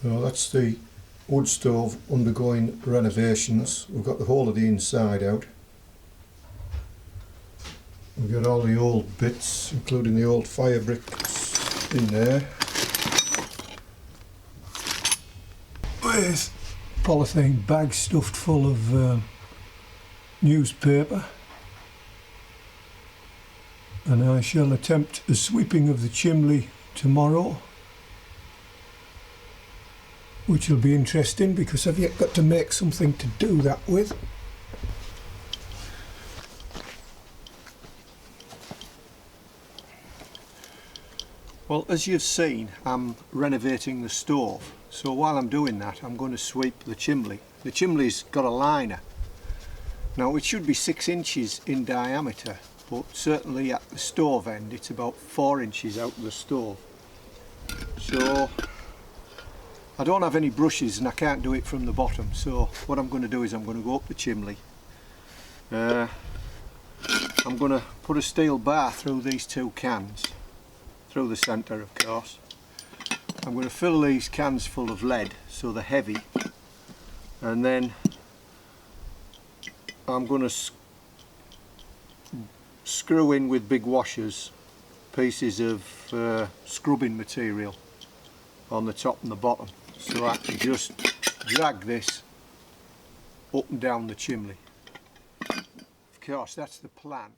So that's the wood stove undergoing renovations. We've got the whole of the inside out. We've got all the old bits, including the old fire bricks in there, with polythene bags stuffed full of newspaper. And I shall attempt a sweeping of the chimney tomorrow, which will be interesting because I've yet got to make something to do that with. Well, as you've seen, I'm renovating the stove, so while I'm doing that I'm going to sweep the chimney. The chimney's got a liner. Now it should be 6 inches in diameter, but certainly at the stove end it's about 4 inches out of the stove. So I don't have any brushes and I can't do it from the bottom, so what I'm going to do is I'm going to go up the chimney. I'm going to put a steel bar through these 2 cans, through the centre of course. I'm going to fill these cans full of lead so they're heavy, and then I'm going to screw in with big washers pieces of scrubbing material on the top and the bottom, so I can just drag this up and down the chimney. Of course, that's the plan.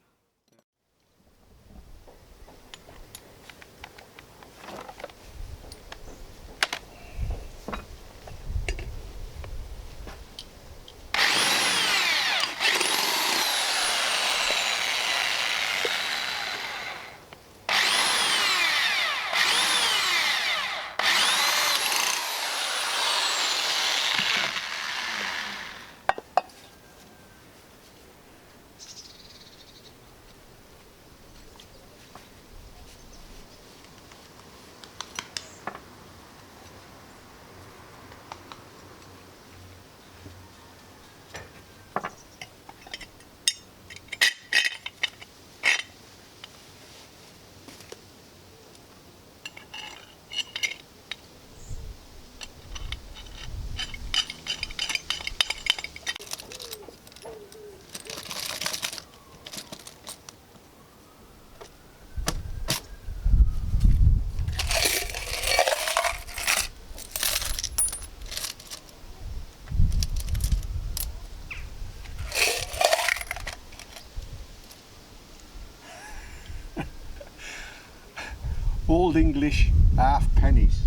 Old English half pennies.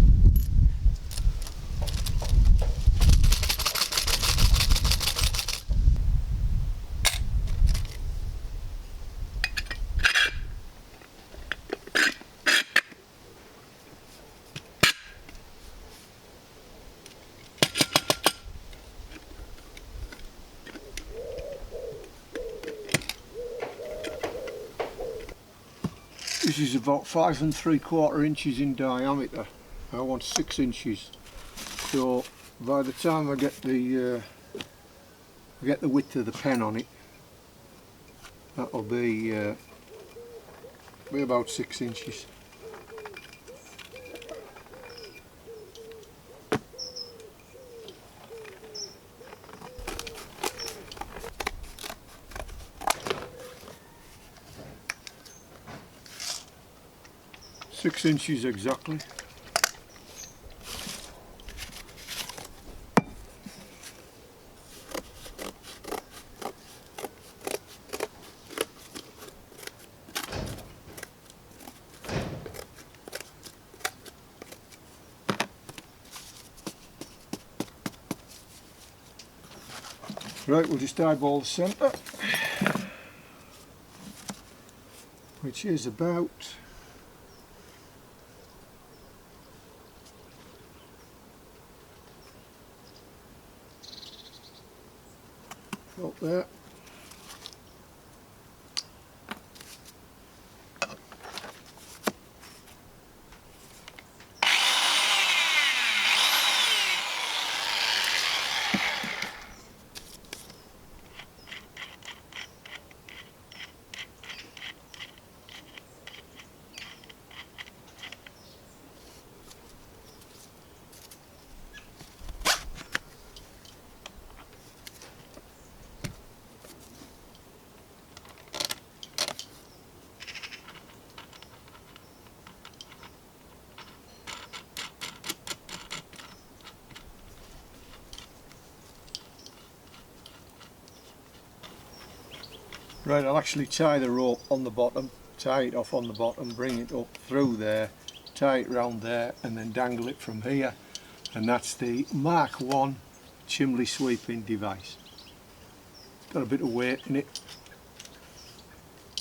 This is about 5 3/4 inches in diameter. I want 6 inches. So by the time I get the width of the pen on it, that'll be about 6 inches. Six inches exactly. Right, we'll just eyeball the centre, which is about there. Right, I'll actually tie the rope on the bottom, tie it off on the bottom, bring it up through there, tie it round there and then dangle it from here, and that's the Mark 1 chimney sweeping device. Got a bit of weight in it.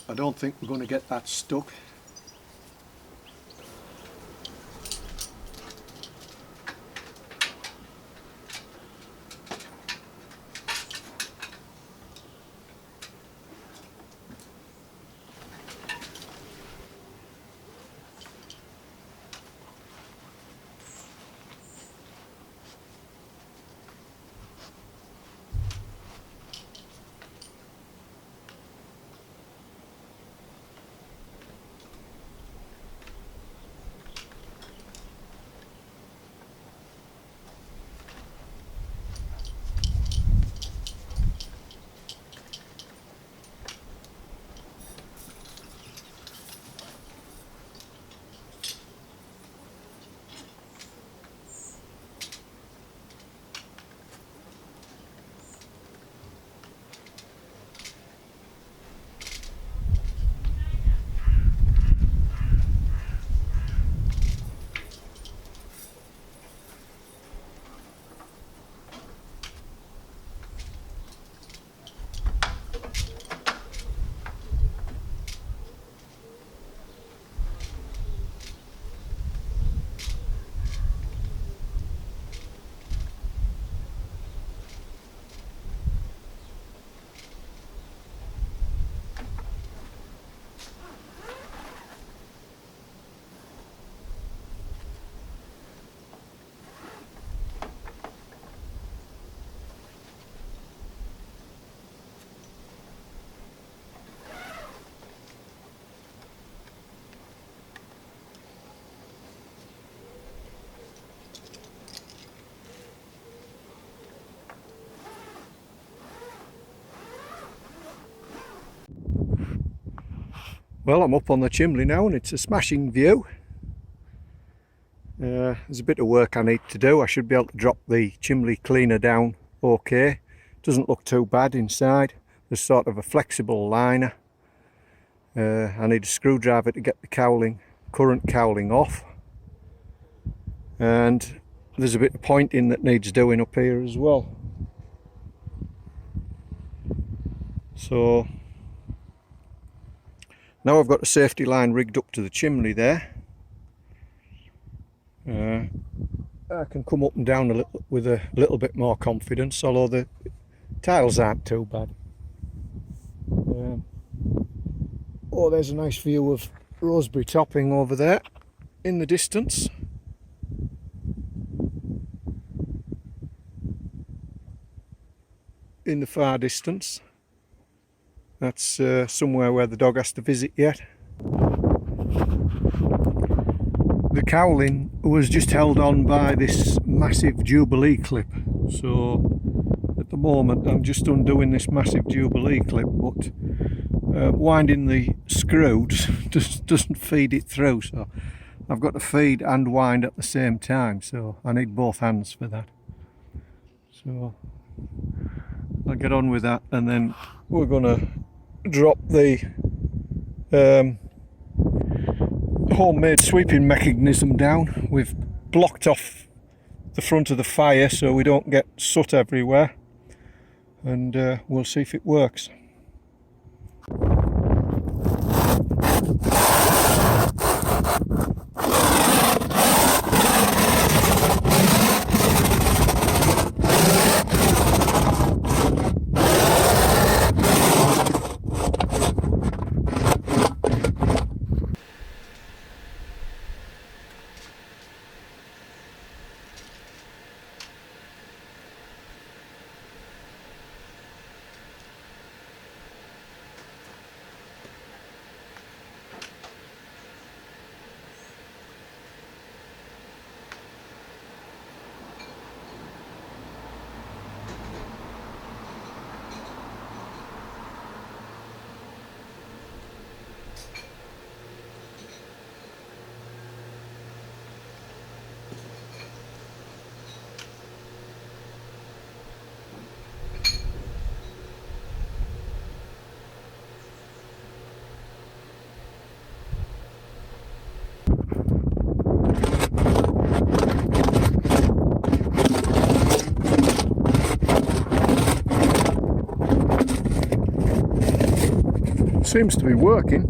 I don't think we're going to get that stuck. Well, I'm up on the chimney now and it's a smashing view. There's a bit of work I need to do. I should be able to drop the chimney cleaner down okay. Doesn't look too bad inside. There's sort of a flexible liner. I need a screwdriver to get the current cowling off. And there's a bit of pointing that needs doing up here as well. So now I've got a safety line rigged up to the chimney there. I can come up and down a little with a little bit more confidence, although the tiles aren't too bad. Oh, there's a nice view of Roseberry Topping over there in the distance. In the far distance. That's somewhere where the dog has to visit yet. The cowling was just held on by this massive Jubilee clip, so at the moment I'm just undoing this massive Jubilee clip, but winding the screws doesn't feed it through, so I've got to feed and wind at the same time, so I need both hands for that. So I'll get on with that, and then we're going to drop the homemade sweeping mechanism down. We've blocked off the front of the fire so we don't get soot everywhere, and we'll see if it works. Seems to be working.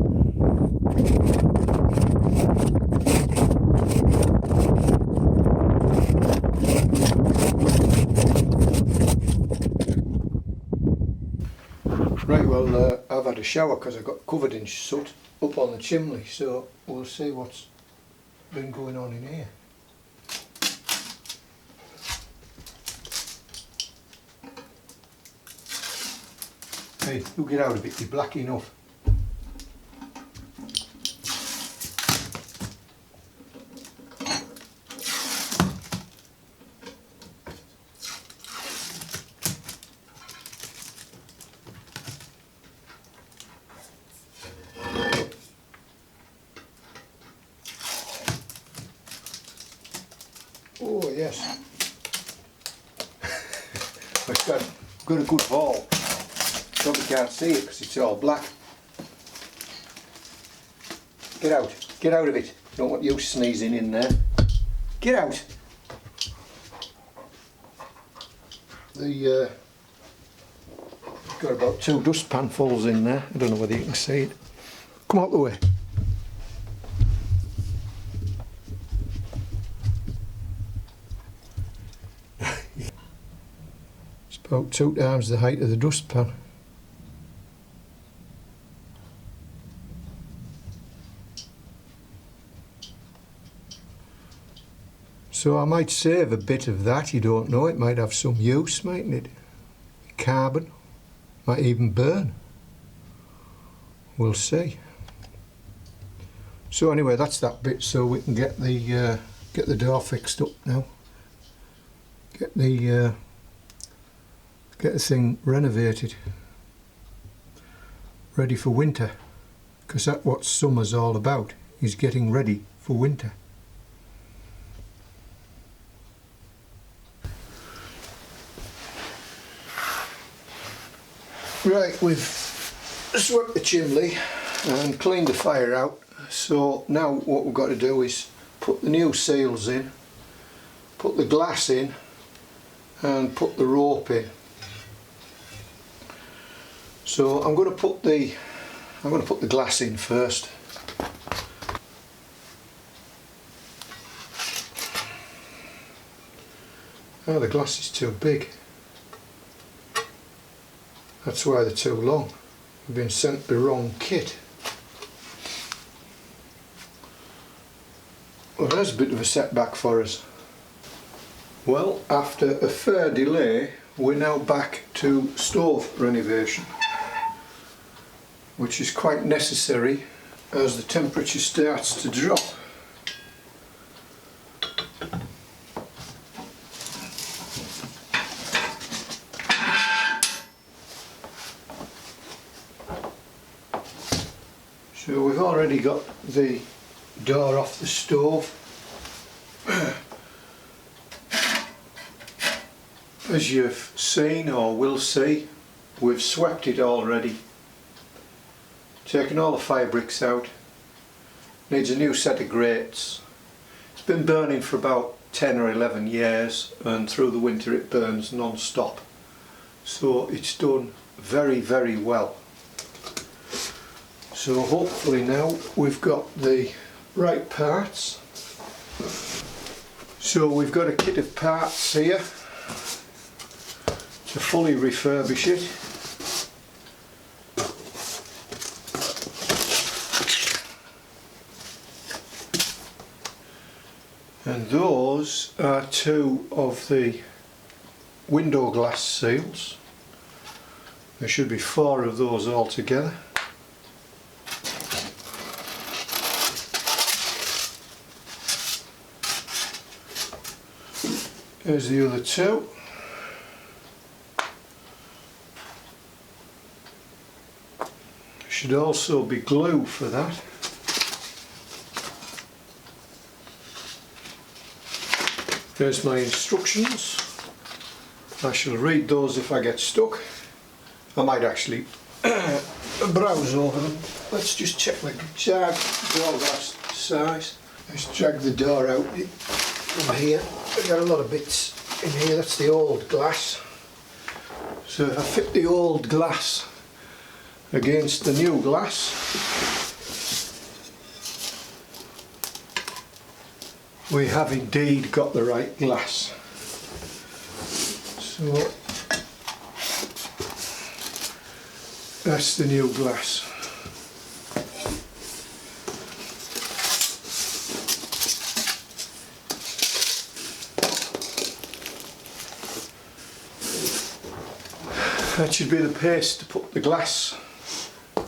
Right, well, I've had a shower because I got covered in soot up on the chimney, so we'll see what's been going on in here. Hey, you get out of it, you're black enough. Oh yes, I've got a good haul. Probably can't see it because it's all black. Get out of it. Don't want you sneezing in there. Get out. Got about 2 dustpanfuls in there. I don't know whether you can see it. Come out the way. It's about 2 times the height of the dustpan. So I might save a bit of that, you don't know, it might have some use, mightn't it? Carbon, might even burn. We'll see. So anyway, that's that bit, so we can get the door fixed up now. Get the thing renovated. Ready for winter. Because that's what summer's all about, is getting ready for winter. Right, we've swept the chimney and cleaned the fire out, so now what we've got to do is put the new seals in, put the glass in and put the rope in. So I'm going to put the glass in first. Oh, the glass is too big. That's why they're too long. We've been sent the wrong kit. Well, that's a bit of a setback for us. Well, after a fair delay, we're now back to stove renovation, which is quite necessary as the temperature starts to drop. So we've already got the door off the stove. As you've seen or will see, we've swept it already. Taken all the fire bricks out. Needs a new set of grates. It's been burning for about 10 or 11 years and through the winter it burns non-stop. So it's done very, very well. So hopefully now we've got the right parts. So we've got a kit of parts here to fully refurbish it. And those are 2 of the window glass seals. There should be 4 of those altogether. Here's the other 2. Should also be glue for that. There's my instructions. I shall read those if I get stuck. I might actually browse over them. Let's just check my jag door glass size. Let's drag the door out from here. I've got a lot of bits in here. That's the old glass. So if I fit the old glass against the new glass. We have indeed got the right glass. So that's the new glass. That should be the paste to put the glass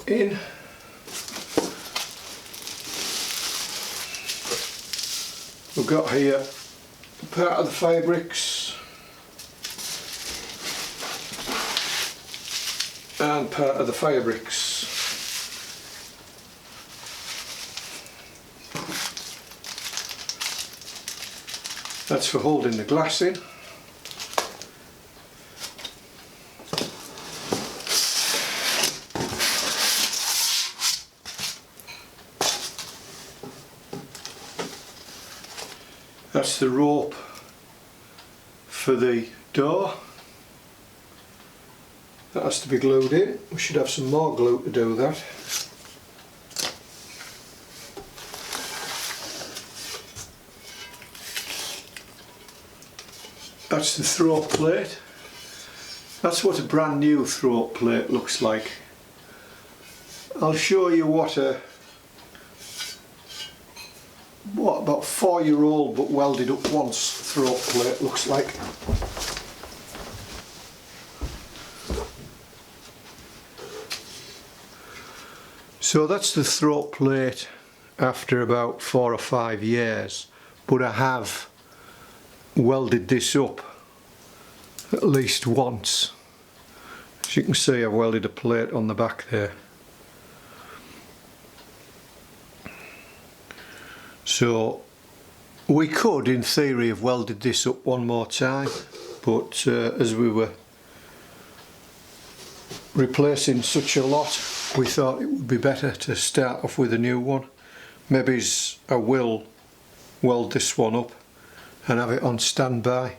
in. We've got here part of the fabrics and part of the fabrics. That's for holding the glass in. That's the rope for the door. That has to be glued in. We should have some more glue to do that. That's the throat plate. That's what a brand new throat plate looks like. I'll show you what about 4-year-old but welded up once throat plate looks like. So that's the throat plate after about 4 or 5 years, but I have welded this up at least once. As you can see, I've welded a plate on the back there. So we could in theory have welded this up one more time, but as we were replacing such a lot, we thought it would be better to start off with a new one. Maybe I will weld this one up and have it on standby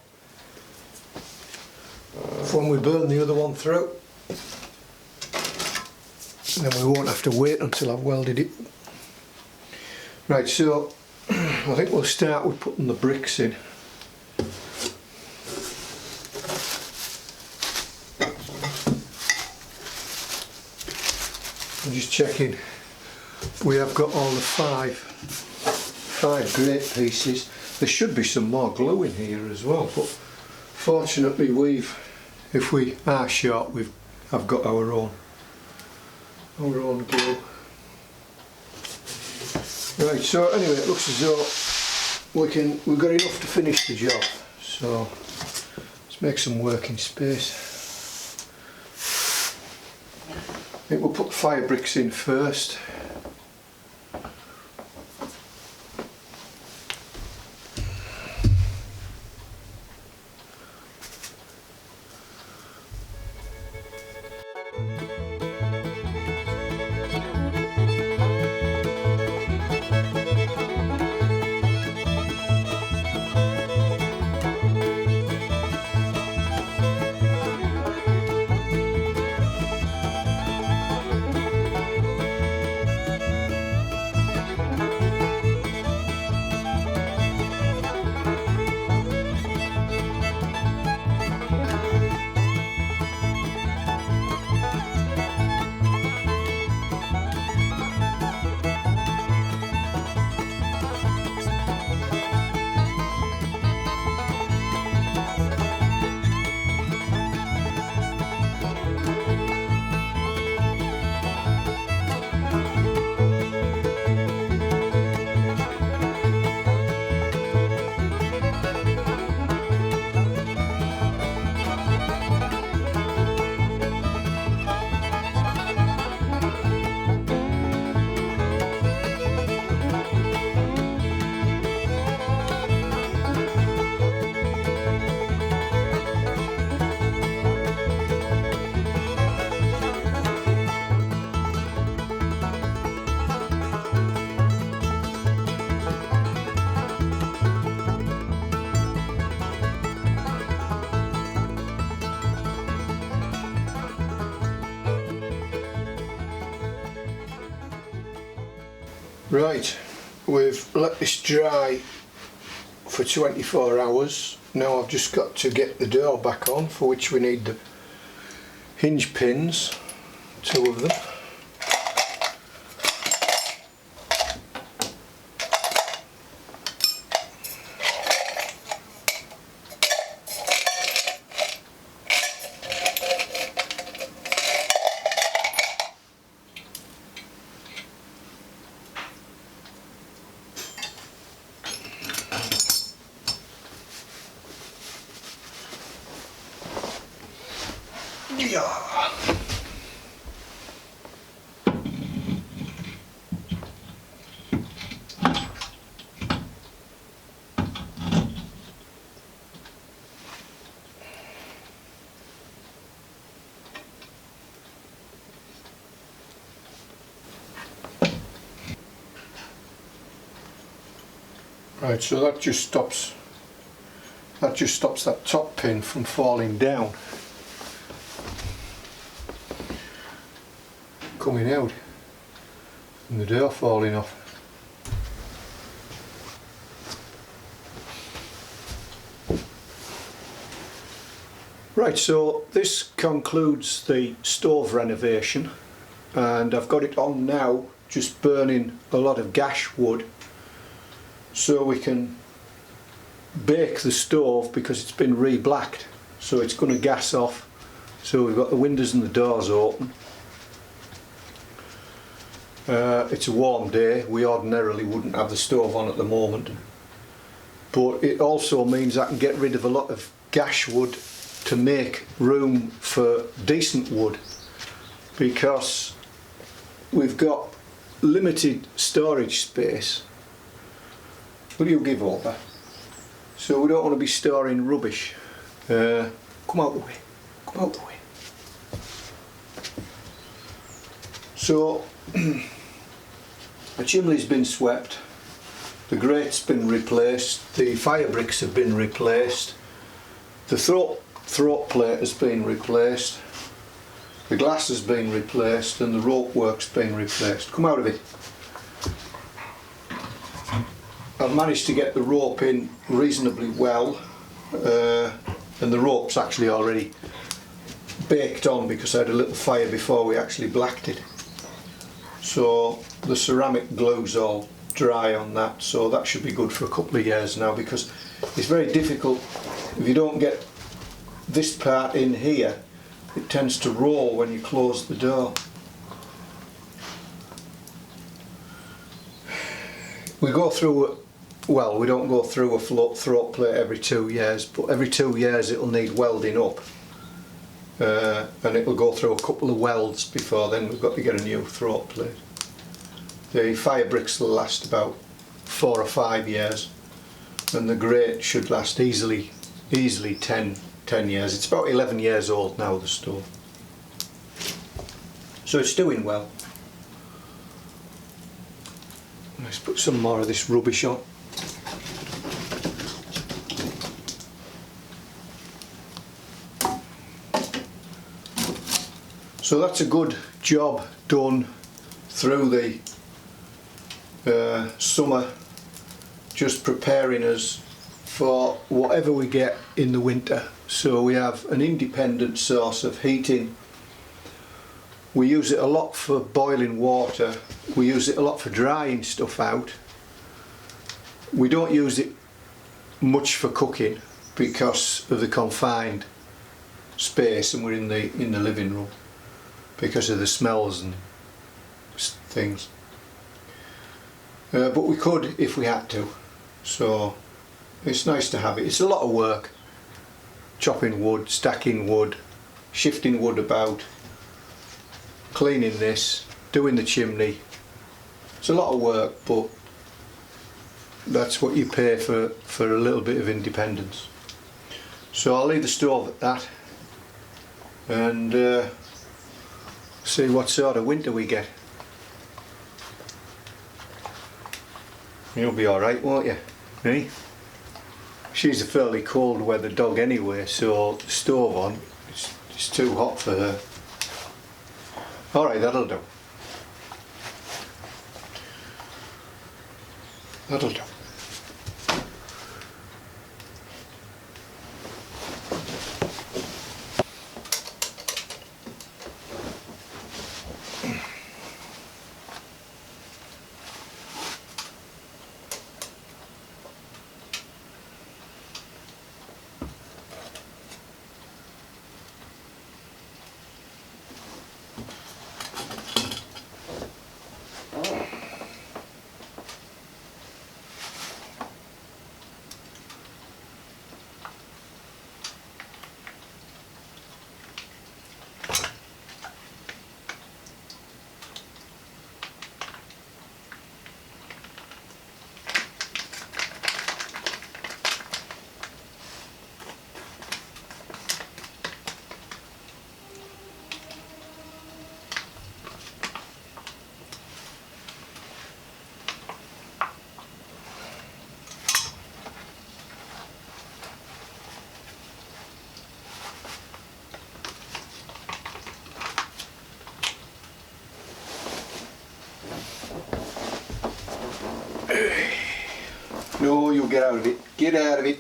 when we burn the other one through. And then we won't have to wait until I've welded it. Right, so I think we'll start with putting the bricks in. I'm just checking we have got all the five grate pieces. There should be some more glue in here as well, but fortunately if we are short, I've got our own glue. Right, so anyway, it looks as though we've got enough to finish the job. So let's make some working space. I think we'll put the fire bricks in first. Right, we've let this dry for 24 hours. Now I've just got to get the door back on, for which we need the hinge pins, 2 of them. Yeah. Right, so that just stops that top pin from falling down, coming out, and the door falling off. Right, so this concludes the stove renovation, and I've got it on now, just burning a lot of gash wood so we can bake the stove, because it's been re-blacked, so it's going to gas off. So we've got the windows and the doors open. It's a warm day. We ordinarily wouldn't have the stove on at the moment, but it also means I can get rid of a lot of gash wood to make room for decent wood, because we've got limited storage space. Will you give over? So we don't want to be storing rubbish. Come out the way. Come out the way. So the chimney's been swept, the grate's been replaced, the fire bricks have been replaced, the throat plate has been replaced, the glass has been replaced, and the rope work's been replaced. Come out of it. I've managed to get the rope in reasonably well, and the rope's actually already baked on because I had a little fire before we actually blacked it. So the ceramic glue's all dry on that, so that should be good for a couple of years now, because it's very difficult if you don't get this part in here. It tends to roll when you close the door. We go through, well, we don't go through a throat plate every 2 years, but every 2 years it'll need welding up, and it'll go through a couple of welds before then we've got to get a new throat plate. The fire bricks will last about 4 or 5 years, and the grate should last easily 10 years. It's about 11 years old now, the stove, so it's doing well. Let's put some more of this rubbish on. So that's a good job done through the summer, just preparing us for whatever we get in the winter. So we have an independent source of heating. We use it a lot for boiling water. We use it a lot for drying stuff out. We don't use it much for cooking because of the confined space, and we're in the living room because of the smells and things. But we could if we had to. So it's nice to have it. It's a lot of work. Chopping wood, stacking wood, shifting wood about, cleaning this, doing the chimney. It's a lot of work, but that's what you pay for a little bit of independence. So I'll leave the stove at that, and see what sort of winter we get. You'll be alright, won't you? Me? She's a fairly cold weather dog anyway, so the stove on, it's too hot for her. Alright, that'll do. That'll do. No, you'll get out of it. Get out of it.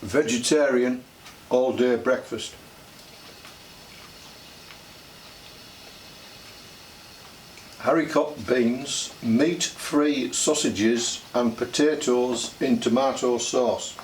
Vegetarian all day breakfast. Haricot beans, meat-free sausages and potatoes in tomato sauce.